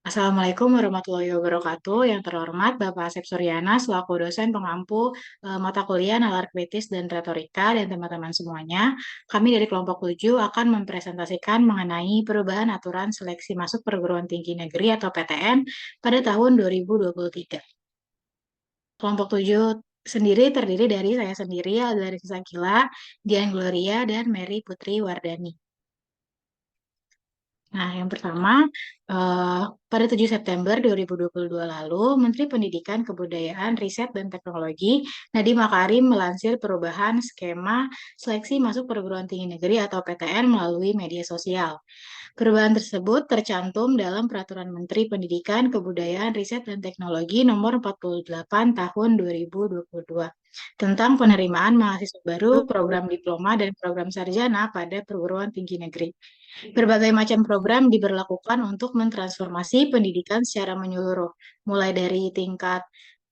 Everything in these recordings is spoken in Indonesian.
Assalamualaikum warahmatullahi wabarakatuh. Yang terhormat Bapak Asep Suryana selaku dosen pengampu mata kuliah nalar kritis dan retorika dan teman-teman semuanya. Kami dari kelompok 7 akan mempresentasikan mengenai perubahan aturan seleksi masuk perguruan tinggi negeri atau PTN pada tahun 2023. Kelompok 7 sendiri terdiri dari saya sendiri, dari Sakila, Dian Gloria, dan Mary Putri Wardani. Nah, yang pertama, eh, pada 7 September 2022 lalu, Menteri Pendidikan, Kebudayaan, Riset, dan Teknologi, Nadiem Makarim melansir perubahan skema seleksi masuk perguruan tinggi negeri atau PTN melalui media sosial. Perubahan tersebut tercantum dalam Peraturan Menteri Pendidikan, Kebudayaan, Riset, dan Teknologi Nomor 48 Tahun 2022 tentang penerimaan mahasiswa baru, program diploma, dan program sarjana pada perguruan tinggi negeri. Berbagai macam program diberlakukan untuk mentransformasi pendidikan secara menyeluruh, mulai dari tingkat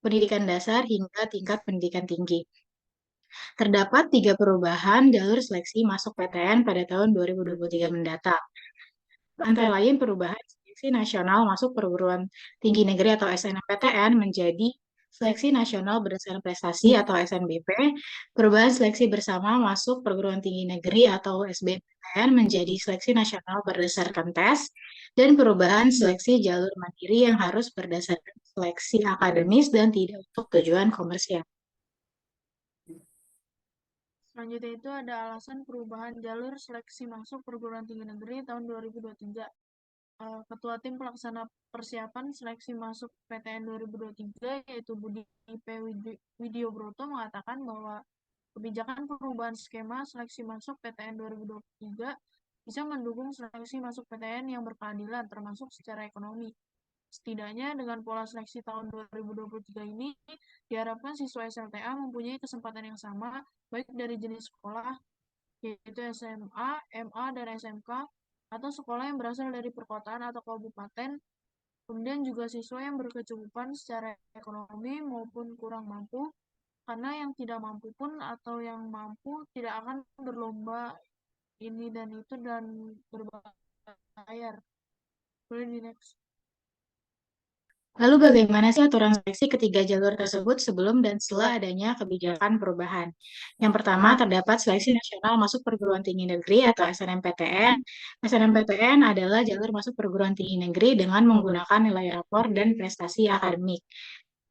pendidikan dasar hingga tingkat pendidikan tinggi. Terdapat 3 perubahan jalur seleksi masuk PTN pada tahun 2023 mendatang. Antara lain perubahan seleksi nasional masuk perguruan tinggi negeri atau SNMPTN menjadi seleksi nasional berdasarkan prestasi atau SNBP, perubahan seleksi bersama masuk perguruan tinggi negeri atau SBMPTN menjadi seleksi nasional berdasarkan tes, dan perubahan seleksi jalur mandiri yang harus berdasarkan seleksi akademis dan tidak untuk tujuan komersial. Selanjutnya itu ada alasan perubahan jalur seleksi masuk perguruan tinggi negeri tahun 2023. Ketua Tim Pelaksana Persiapan Seleksi Masuk PTN 2023 yaitu Budi P. Widiobroto mengatakan bahwa kebijakan perubahan skema seleksi masuk PTN 2023 bisa mendukung seleksi masuk PTN yang berkeadilan termasuk secara ekonomi. Setidaknya dengan pola seleksi tahun 2023 ini, diharapkan siswa SLTA mempunyai kesempatan yang sama, baik dari jenis sekolah, yaitu SMA, MA, dan SMK, atau sekolah yang berasal dari perkotaan atau kabupaten, kemudian juga siswa yang berkecukupan secara ekonomi maupun kurang mampu, karena yang tidak mampu pun atau yang mampu tidak akan berlomba ini dan itu dan berbayar. Boleh di next. Lalu bagaimana sih aturan seleksi ketiga jalur tersebut sebelum dan setelah adanya kebijakan perubahan? Yang pertama, terdapat seleksi nasional masuk perguruan tinggi negeri atau SNMPTN. SNMPTN adalah jalur masuk perguruan tinggi negeri dengan menggunakan nilai rapor dan prestasi akademik.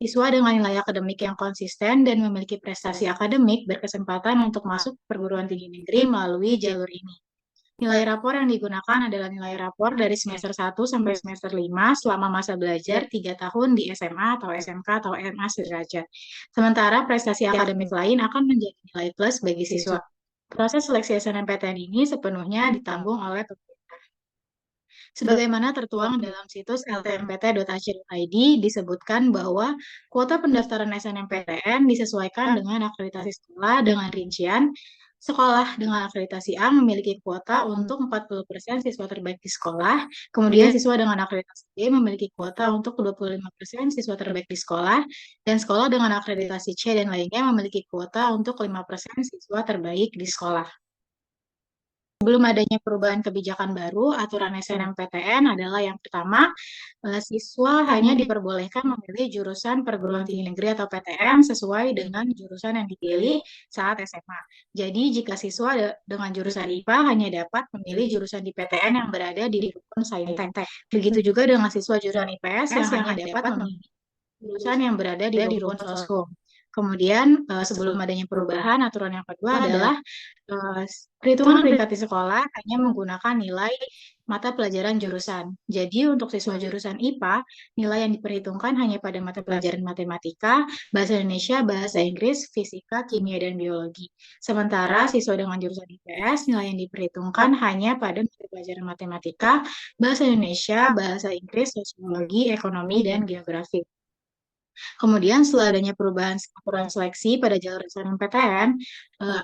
Siswa dengan nilai akademik yang konsisten dan memiliki prestasi akademik berkesempatan untuk masuk perguruan tinggi negeri melalui jalur ini. Nilai rapor yang digunakan adalah nilai rapor dari semester 1 sampai semester 5 selama masa belajar 3 tahun di SMA atau SMK atau MA sederajat. Sementara prestasi akademik lain akan menjadi nilai plus bagi siswa. Proses seleksi SNMPTN ini sepenuhnya ditanggung oleh pemerintah. Sebagaimana tertuang dalam situs ltmpt.ac.id disebutkan bahwa kuota pendaftaran SNMPTN disesuaikan dengan akreditasi sekolah dengan rincian sekolah dengan akreditasi A memiliki kuota untuk 40% siswa terbaik di sekolah, kemudian siswa dengan akreditasi B memiliki kuota untuk 25% siswa terbaik di sekolah, dan sekolah dengan akreditasi C dan lainnya memiliki kuota untuk 5% siswa terbaik di sekolah. Sebelum adanya perubahan kebijakan baru, aturan SNMPTN adalah yang pertama, siswa hanya diperbolehkan memilih jurusan perguruan tinggi negeri atau PTN sesuai dengan jurusan yang dipilih saat SMA. Jadi, jika siswa dengan jurusan IPA hanya dapat memilih jurusan di PTN yang berada di rukun Saintek. Begitu juga dengan siswa jurusan IPS yang hanya dapat memilih jurusan yang berada di rukun Soshum. Kemudian, sebelum adanya perubahan, aturan yang kedua adalah perhitungan peringkat di sekolah hanya menggunakan nilai mata pelajaran jurusan. Jadi, untuk siswa jurusan IPA, nilai yang diperhitungkan hanya pada mata pelajaran matematika, bahasa Indonesia, bahasa Inggris, fisika, kimia, dan biologi. Sementara siswa dengan jurusan IPS, nilai yang diperhitungkan hanya pada mata pelajaran matematika, bahasa Indonesia, bahasa Inggris, sosiologi, ekonomi, dan geografi. Kemudian setelah adanya perubahan aturan seleksi pada jalur SNMPTN,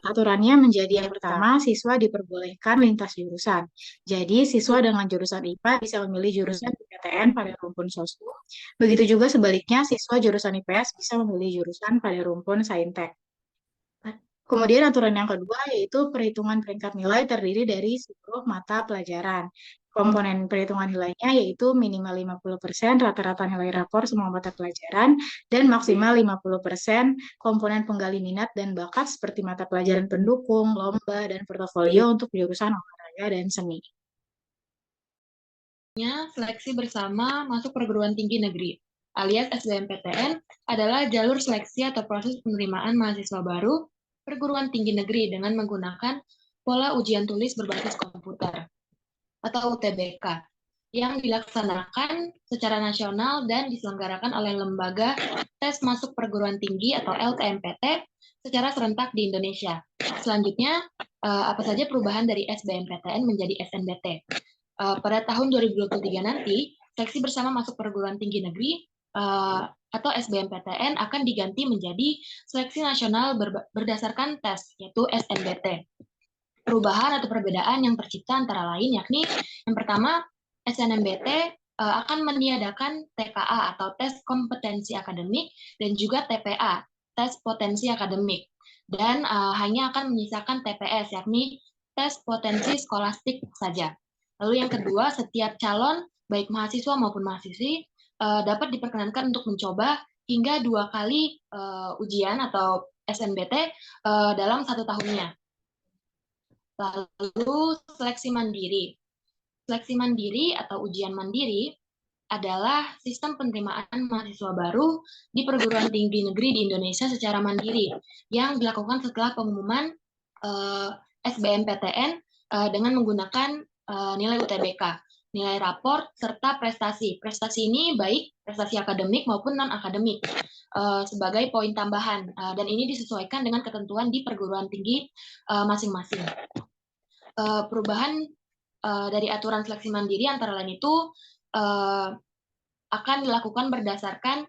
aturannya menjadi yang pertama, siswa diperbolehkan lintas jurusan. Jadi, siswa dengan jurusan IPA bisa memilih jurusan di PTN pada rumpun Soshum. Begitu juga sebaliknya, siswa jurusan IPS bisa memilih jurusan pada rumpun Saintek. Kemudian aturan yang kedua yaitu perhitungan peringkat nilai terdiri dari seluruh mata pelajaran. komponen perhitungan nilainya yaitu minimal 50% rata-rata nilai rapor semua mata pelajaran dan maksimal 50% komponen penggali minat dan bakat seperti mata pelajaran pendukung, lomba, dan portofolio untuk jurusan olahraga dan seni. Seleksi bersama masuk perguruan tinggi negeri alias SBMPTN adalah jalur seleksi atau proses penerimaan mahasiswa baru perguruan tinggi negeri dengan menggunakan pola ujian tulis berbasis komputer atau UTBK yang dilaksanakan secara nasional dan diselenggarakan oleh Lembaga Tes Masuk Perguruan Tinggi atau LTMPT secara serentak di Indonesia. Selanjutnya, apa saja perubahan dari SBMPTN menjadi SNBT? Pada tahun 2023 nanti, seleksi bersama masuk perguruan tinggi negeri atau SBMPTN akan diganti menjadi seleksi nasional berdasarkan tes, yaitu SNBT. Perubahan atau perbedaan yang tercipta antara lain yakni yang pertama, SNMBT akan meniadakan TKA atau tes kompetensi akademik dan juga TPA, tes potensi akademik, dan hanya akan menyisakan TPS yakni tes potensi skolastik saja. Lalu yang kedua, setiap calon baik mahasiswa maupun mahasiswi dapat diperkenankan untuk mencoba hingga 2 kali ujian atau SNBT dalam 1 tahunnya. Lalu seleksi mandiri. Seleksi mandiri atau ujian mandiri adalah sistem penerimaan mahasiswa baru di perguruan tinggi negeri di Indonesia secara mandiri yang dilakukan setelah pengumuman SBMPTN dengan menggunakan nilai UTBK, nilai raport, serta prestasi. Prestasi ini baik prestasi akademik maupun non-akademik sebagai poin tambahan, dan ini disesuaikan dengan ketentuan di perguruan tinggi masing-masing. Perubahan dari aturan seleksi mandiri antara lain itu akan dilakukan berdasarkan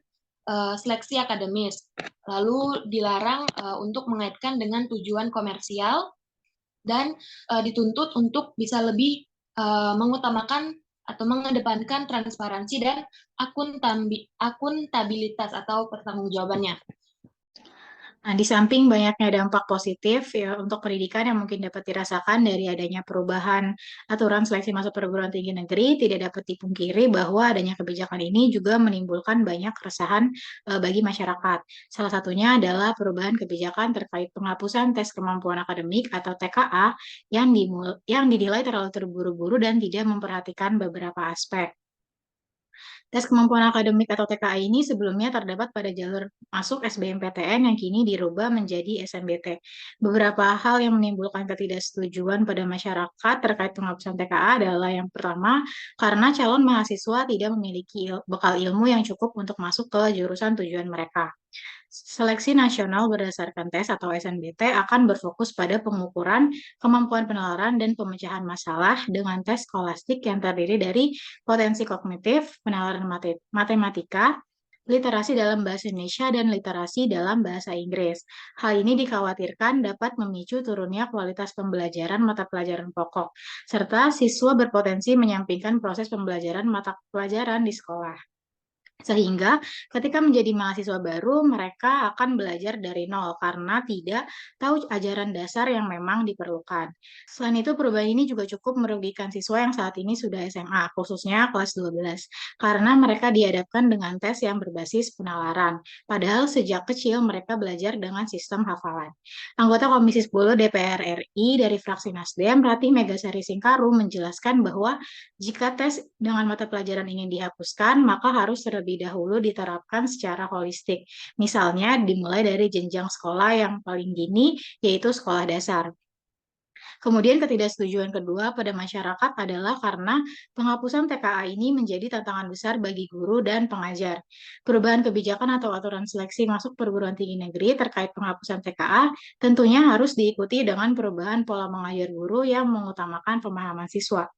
seleksi akademis, lalu dilarang untuk mengaitkan dengan tujuan komersial, dan dituntut untuk bisa lebih mengutamakan atau mengedepankan transparansi dan akuntabilitas atau pertanggungjawabannya. Nah, di samping banyaknya dampak positif ya untuk pendidikan yang mungkin dapat dirasakan dari adanya perubahan aturan seleksi masuk perguruan tinggi negeri, tidak dapat dipungkiri bahwa adanya kebijakan ini juga menimbulkan banyak keresahan bagi masyarakat. Salah satunya adalah perubahan kebijakan terkait penghapusan tes kemampuan akademik atau TKA yang dinilai terlalu terburu-buru dan tidak memperhatikan beberapa aspek. Tes kemampuan akademik atau TKA ini sebelumnya terdapat pada jalur masuk SBMPTN yang kini dirubah menjadi SNBT. Beberapa hal yang menimbulkan ketidaksetujuan pada masyarakat terkait penghapusan TKA adalah yang pertama, karena calon mahasiswa tidak memiliki bekal ilmu yang cukup untuk masuk ke jurusan tujuan mereka. Seleksi nasional berdasarkan tes atau SNBT akan berfokus pada pengukuran kemampuan penalaran dan pemecahan masalah dengan tes skolastik yang terdiri dari potensi kognitif, penalaran matematika, literasi dalam bahasa Indonesia, dan literasi dalam bahasa Inggris. Hal ini dikhawatirkan dapat memicu turunnya kualitas pembelajaran mata pelajaran pokok, serta siswa berpotensi menyampingkan proses pembelajaran mata pelajaran di sekolah. Sehingga ketika menjadi mahasiswa baru, mereka akan belajar dari nol karena tidak tahu ajaran dasar yang memang diperlukan. Selain itu, perubahan ini juga cukup merugikan siswa yang saat ini sudah SMA, khususnya kelas 12, karena mereka dihadapkan dengan tes yang berbasis penalaran. Padahal sejak kecil mereka belajar dengan sistem hafalan. Anggota Komisi 10 DPR RI dari fraksi Nasdem, Rati Megasari Singkaru, menjelaskan bahwa jika tes dengan mata pelajaran ini dihapuskan, maka harus terlebih dahulu diterapkan secara holistik. Misalnya dimulai dari jenjang sekolah yang paling dini, yaitu sekolah dasar. Kemudian ketidaksetujuan kedua pada masyarakat adalah karena penghapusan TKA ini menjadi tantangan besar bagi guru dan pengajar. Perubahan kebijakan atau aturan seleksi masuk perguruan tinggi negeri terkait penghapusan TKA tentunya harus diikuti dengan perubahan pola mengajar guru yang mengutamakan pemahaman siswa.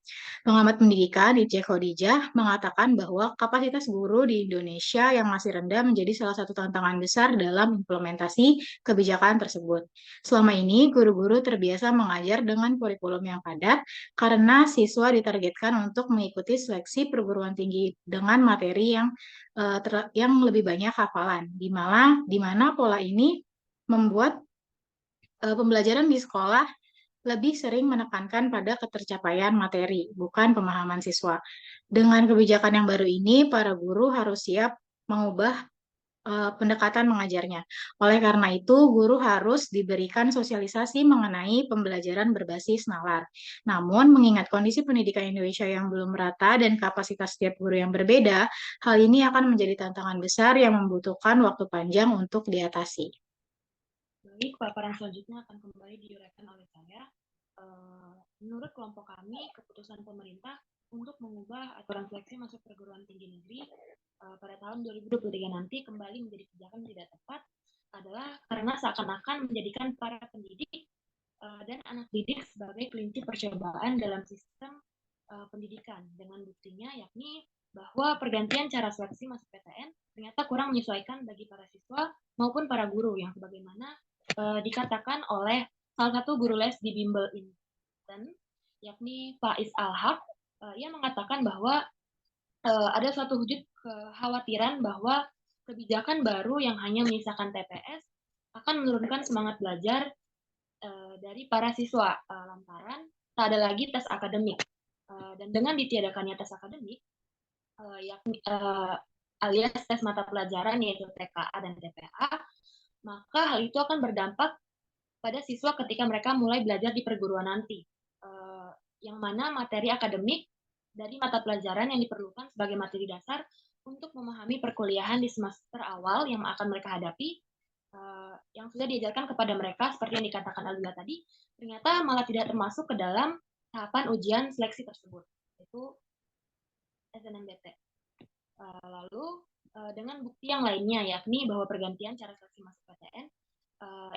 Pengamat pendidikan Ije Khadijah mengatakan bahwa kapasitas guru di Indonesia yang masih rendah menjadi salah satu tantangan besar dalam implementasi kebijakan tersebut. Selama ini, guru-guru terbiasa mengajar dengan kurikulum yang padat karena siswa ditargetkan untuk mengikuti seleksi perguruan tinggi dengan materi yang lebih banyak hafalan, di mana pola ini membuat pembelajaran di sekolah lebih sering menekankan pada ketercapaian materi, bukan pemahaman siswa. Dengan kebijakan yang baru ini, para guru harus siap mengubah pendekatan mengajarnya. Oleh karena itu, guru harus diberikan sosialisasi mengenai pembelajaran berbasis nalar. Namun, mengingat kondisi pendidikan Indonesia yang belum merata dan kapasitas setiap guru yang berbeda, hal ini akan menjadi tantangan besar yang membutuhkan waktu panjang untuk diatasi. Baik, paparan selanjutnya akan kembali diuraikan oleh saya. Menurut kelompok kami, keputusan pemerintah untuk mengubah aturan seleksi masuk perguruan tinggi negeri pada tahun 2023 nanti kembali menjadi kebijakan tidak tepat adalah karena seakan-akan menjadikan para pendidik dan anak didik sebagai kelinci percobaan dalam sistem pendidikan. Dengan buktinya yakni bahwa pergantian cara seleksi masuk PTN ternyata kurang menyesuaikan bagi para siswa maupun para guru yang sebagaimana dikatakan oleh salah satu guru les di Bimbel Inten, yakni Faiz Al-Haq. Ia mengatakan bahwa ada suatu wujud kekhawatiran bahwa kebijakan baru yang hanya menyisakan TPS akan menurunkan semangat belajar dari para siswa lantaran tak ada lagi tes akademik. Dan dengan ditiadakannya tes akademik, yakni alias tes mata pelajaran yaitu TKA dan TPA, maka hal itu akan berdampak pada siswa ketika mereka mulai belajar di perguruan nanti. Yang mana materi akademik dari mata pelajaran yang diperlukan sebagai materi dasar untuk memahami perkuliahan di semester awal yang akan mereka hadapi, yang sudah diajarkan kepada mereka seperti yang dikatakan Alila tadi, ternyata malah tidak termasuk ke dalam tahapan ujian seleksi tersebut, yaitu SNMPT. Lalu dengan bukti yang lainnya, yakni bahwa pergantian cara seleksi masuk PTN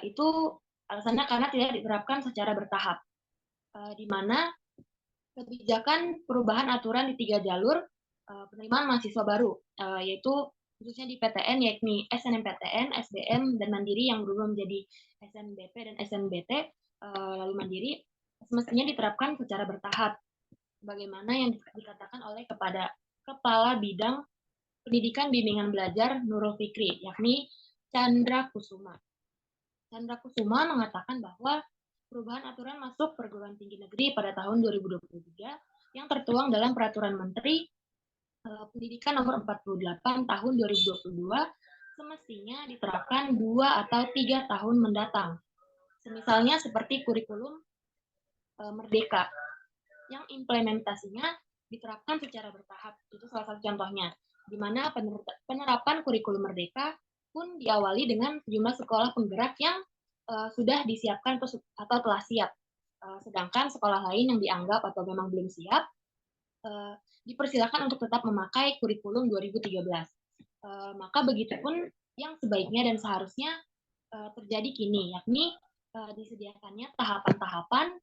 itu alasannya karena tidak diterapkan secara bertahap, di mana kebijakan perubahan aturan di 3 jalur penerimaan mahasiswa baru, yaitu khususnya di PTN, yakni SNMPTN, SBM, dan Mandiri yang berubah menjadi SNBP dan SNBT, lalu Mandiri, semestinya diterapkan secara bertahap, bagaimana yang dikatakan oleh Kepala Bidang Pendidikan Bimbingan Belajar Nurul Fikri, yakni Chandra Kusuma. Chandra Kusuma mengatakan bahwa perubahan aturan masuk perguruan tinggi negeri pada tahun 2023 yang tertuang dalam Peraturan Menteri Pendidikan Nomor 48 Tahun 2022 semestinya diterapkan 2 atau 3 tahun mendatang. Semisalnya seperti kurikulum Merdeka, yang implementasinya diterapkan secara bertahap. Itu salah satu contohnya, di mana penerapan kurikulum Merdeka pun diawali dengan sejumlah sekolah penggerak yang sudah disiapkan atau telah siap. Sedangkan sekolah lain yang dianggap atau memang belum siap, dipersilakan untuk tetap memakai kurikulum 2013. Maka begitupun yang sebaiknya dan seharusnya terjadi kini, yakni disediakannya tahapan-tahapan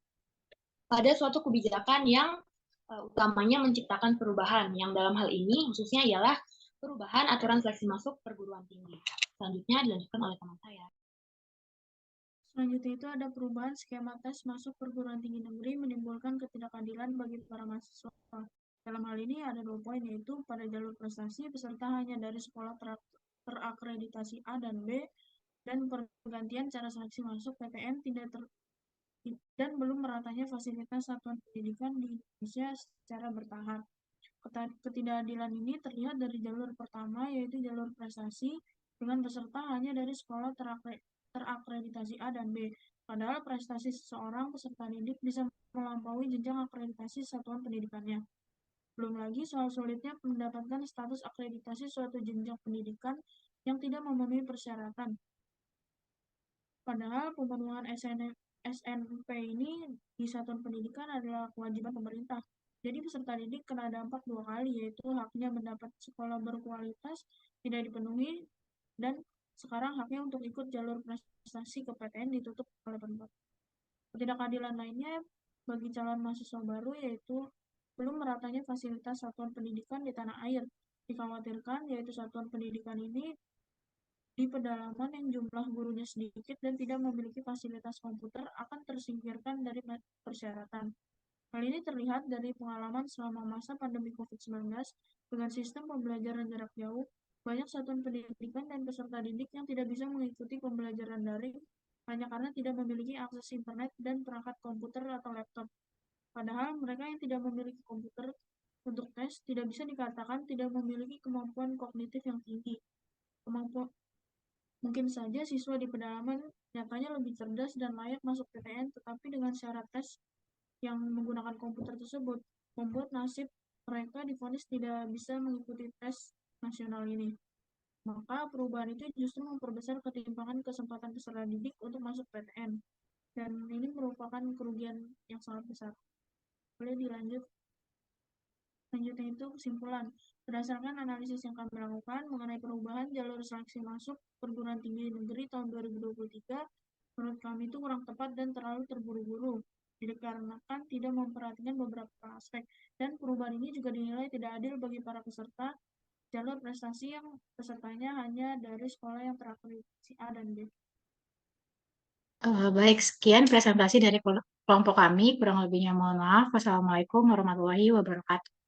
pada suatu kebijakan yang utamanya menciptakan perubahan, yang dalam hal ini khususnya ialah perubahan aturan seleksi masuk perguruan tinggi. Selanjutnya dilanjutkan oleh teman saya. Selanjutnya itu ada perubahan skema tes masuk perguruan tinggi negeri menimbulkan ketidakadilan bagi para mahasiswa. Dalam hal ini ada 2 poin, yaitu pada jalur prestasi peserta hanya dari sekolah terakreditasi A dan B, dan pergantian cara seleksi masuk PTN dan belum meratanya fasilitas satuan pendidikan di Indonesia secara bertahap. Ketidakadilan ini terlihat dari jalur pertama, yaitu jalur prestasi, dengan peserta hanya dari sekolah terakreditasi A dan B, padahal prestasi seseorang peserta didik bisa melampaui jenjang akreditasi satuan pendidikannya. Belum lagi soal sulitnya mendapatkan status akreditasi suatu jenjang pendidikan yang tidak memenuhi persyaratan. Padahal pemenuhan SNP ini di satuan pendidikan adalah kewajiban pemerintah. Jadi peserta didik kena dampak 2 kali, yaitu haknya mendapat sekolah berkualitas tidak dipenuhi, dan sekarang haknya untuk ikut jalur prestasi ke PTN ditutup oleh Pemkot. Ketidakadilan lainnya bagi calon mahasiswa baru yaitu belum meratanya fasilitas satuan pendidikan di tanah air. Dikhawatirkan yaitu satuan pendidikan ini di pedalaman yang jumlah gurunya sedikit dan tidak memiliki fasilitas komputer akan tersingkirkan dari persyaratan. Hal ini terlihat dari pengalaman selama masa pandemi COVID-19 dengan sistem pembelajaran jarak jauh, banyak satuan pendidikan dan peserta didik yang tidak bisa mengikuti pembelajaran daring hanya karena tidak memiliki akses internet dan perangkat komputer atau laptop. Padahal mereka yang tidak memiliki komputer untuk tes tidak bisa dikatakan tidak memiliki kemampuan kognitif yang tinggi. Mungkin saja siswa di pedalaman nyatanya lebih cerdas dan layak masuk PTN, tetapi dengan syarat tes yang menggunakan komputer tersebut membuat nasib mereka divonis tidak bisa mengikuti tes nasional ini. Maka perubahan itu justru memperbesar ketimpangan kesempatan peserta didik untuk masuk PTN. Dan ini merupakan kerugian yang sangat besar. Boleh dilanjut? Selanjutnya itu kesimpulan. Berdasarkan analisis yang kami lakukan mengenai perubahan jalur seleksi masuk perguruan tinggi negeri tahun 2023, menurut kami itu kurang tepat dan terlalu terburu-buru, dikarenakan tidak memperhatikan beberapa aspek. Dan perubahan ini juga dinilai tidak adil bagi para peserta jalur prestasi yang pesertanya hanya dari sekolah yang terakreditasi A dan B. Baik, sekian presentasi dari kelompok kami. Kurang lebihnya mohon maaf. Wassalamualaikum warahmatullahi wabarakatuh.